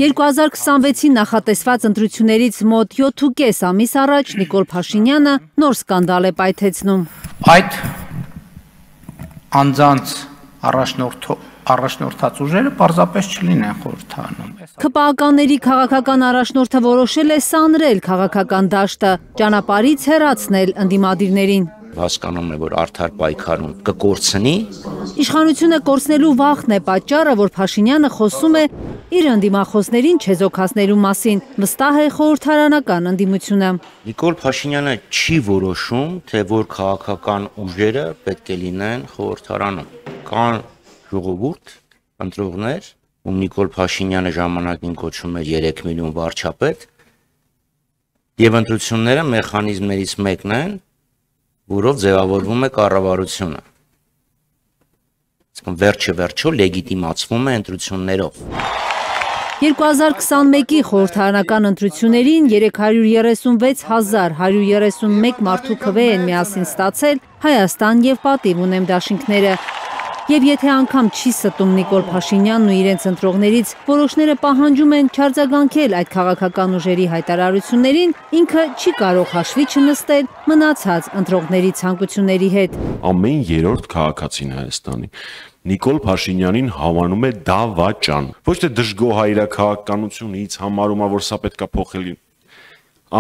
2026-ին նախատեսված ընտրություններից մոտ 7.5 ամիս առաջ Նիկոլ Փաշինյանը նոր սկանդալ է պայթեցնում։ Այդ անձանց առաջնորդած ուժերը պարզապես չլինեն խորհրդարանում։ ՔՊԱ-կանների քաղաքական առաջնորդը որոշել է սանրել քաղաքական դաշտը, ճանապարհից հեռացնել ընդդիմադիրներին։ Հասկանում է, որ արդար պայքարում կկորցնի։ Իշխանությունը կորցնելու վախն է պատճառը, որ Փաշինյանը խոսում է իր ընդդիմախոսներին չեզոքացնելու մասին, վստահ է խորհրդարանական ընդդիմությունը։ Նիկոլ Փաշինյանը չի որոշում, թե որ քաղաքական ուժերը պետք է լինեն խորհրդարանում։ Կան ժողովուրդ, ընտրողներ, ում Նիկոլ Փաշինյանը ժամանակին կոչում էր 3 միլիոն վարչապետ, եւ ընտրությունները մեխանիզմներից մեկն են, որով ձևավորվում է կառավարությունը։ Իսկ վերջը լեգիտիմացվում է ընտրություններով։ 2021-ի խորհրդարանական ընտրություններին 336.131 մարդու քվե են միասին ստացել Հայաստան եւ Պատիվ ունեմ դաշինքները։ Եվ եթե անգամ չի ստում Նիկոլ Փաշինյանն ու իրենց ընտրողներից, որոշները պահանջում են չարձագանքել այդ քաղաքական ուժերի հայտարարություններին, ինքը չի կարող հաշվի չնստել մնացած ընտրողների ցանկությունների հետ։ Ամեն երրորդ քաղաքացին Հայաստանի Նիկոլ Փաշինյանին հավանում է դավաճան։ Ոչ թե դժգոհայրաքաղաքականությունից համարում է, որ սա պետք է փոխել։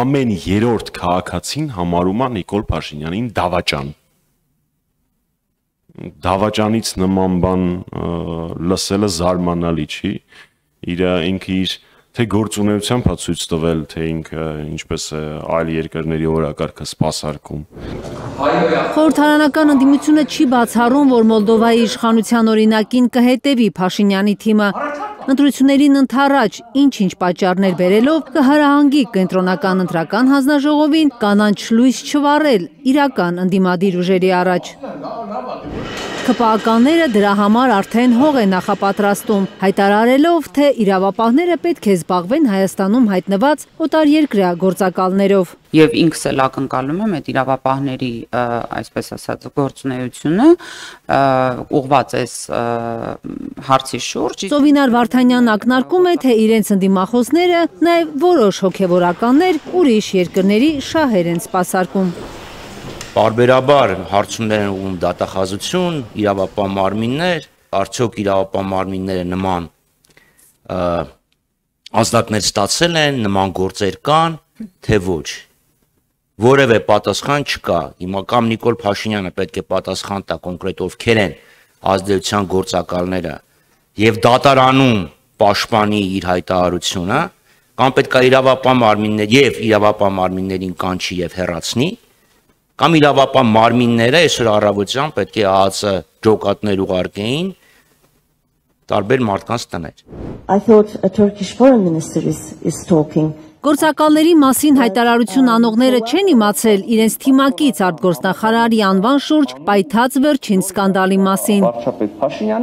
Ամեն երրորդ քաղաքացին համարում է Նիկոլ Փաշինյանին դավաճան։ Դավաճանից նման բան լսելը զարմանալի չի, ինքը իր թե գործունեությամբ է ցույց տվել, թե ինքը ինչպես է այլ երկրների օրակարգը սպասարկում։ Խորհրդարանական ընդդիմությունը չի բացառում, որ Մոլդովայի իշխանության օրինակին կհետևի Փաշինյանի թիմը։ Ընտրություններին ընդառաջ ինչ-ինչ պատճառներ բերելով կհրահանգի կենտրոնական ընտրական հանձնաժողովին կանանչ լույս չվառել իրական ընդդիմադիր ուժերի առաջ։ ՔՊԱ-կանները դրա համար արդեն հող են նախապատրաստում, հայտարարելով, թե իրավապահները պետք է զբաղվեն Հայաստանում հայտնված օտարերկրյա գործակալներով։ Եվ ինքս էլ ակնկալում եմ այդ իրավապահների, այսպես ասած, գործունեությունը ուղղված այս հարցի շուրջ։ Ծովինար Վարդանյանն ակնարկում է, թե իրենց ընդդիմախոսները նաև որոշ հոգևորականներ ուրիշ երկրների շահեր են սպասարկում։ Բարբերաբար հարցումներ են ուղղում դատախազություն, իրավապահ մարմիններ, արդյոք իրավապահ մարմինները նման ազդակներ ստացել են, նման գործեր կան, թե ոչ։ Որևէ պատասխան չկա։ Հիմա կամ Նիկոլ Փաշինյանը պետք է պատասխան տա կոնկրետ ովքեր են ազդեցության գործակալները եւ դատարանում պաշտպանի իր հայտարարությունը, կամ պետք է իրավապահ մարմիններին կանչի եւ հեռացնի, կամ իրավապահ մարմինները այսօր առավոտյան պետք է ԱԱԾ ջոկատներ ուղարկեին տարբեր մարդկանց տներ։ I thought a Turkish foreign minister is talking. Գործակալների մասին հայտարարություն անողները չեն իմացել իրենց թիմակից արտգործնախարարի անվան շուրջ պայթած վերջին սկանդալի մասին։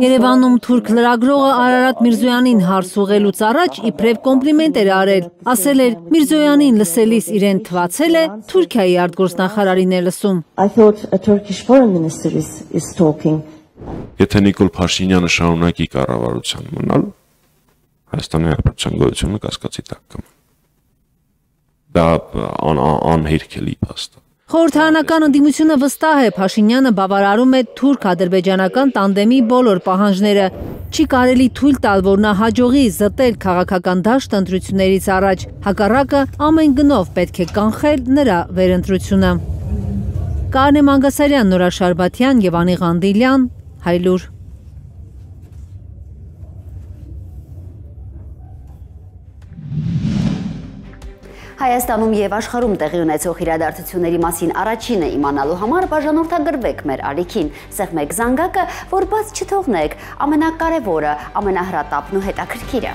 Երևանում թուրք լրագրողը Արարատ Միրզոյանին հարց ուղղելուց առաջ իբրև կոմպլիմենտ էր արել, ասել էր Միրզոյանին լսելիս իրեն թվացել է Թուրքիայի արտգործնախարարին է լսում։ I thought a Turkish foreign minister is talking. Եթե Նիկոլ Փաշինյանը շարունակի կառավարության մնալ, Հայաստանի Հանրապետության գոյությունը կասկածի տակ կմնա։ Դա անհերքելի փաստ է։ Խորհրդարանական ընդդիմությունը վստահ է Փաշինյանը բավարարում է թուրք-ադրբեջանական տանդեմի բոլոր պահանջները։ Չի կարելի թույլ տալ, որ նա հաջողի զտել քաղաքական դաշտ ընտրություններից առաջ, հակառակը ամեն գնով պետք է կանխել նրա վերընտրությունը։ Կարնե Մանգասարյան, Նորա Շարբաթյան եւ Անի Ղանդիլյան, Հայլուր։ Հայաստանում եւ աշխարհում տեղի ունեցող իրադարձությունների մասին առաջինը իմանալու համար բաժանորդագրվեք մեր ալիքին, սեղմեք զանգակը, որ բաց չթողնեք ամենակարևորը, ամենահրատապն ու հետաքրքիրը։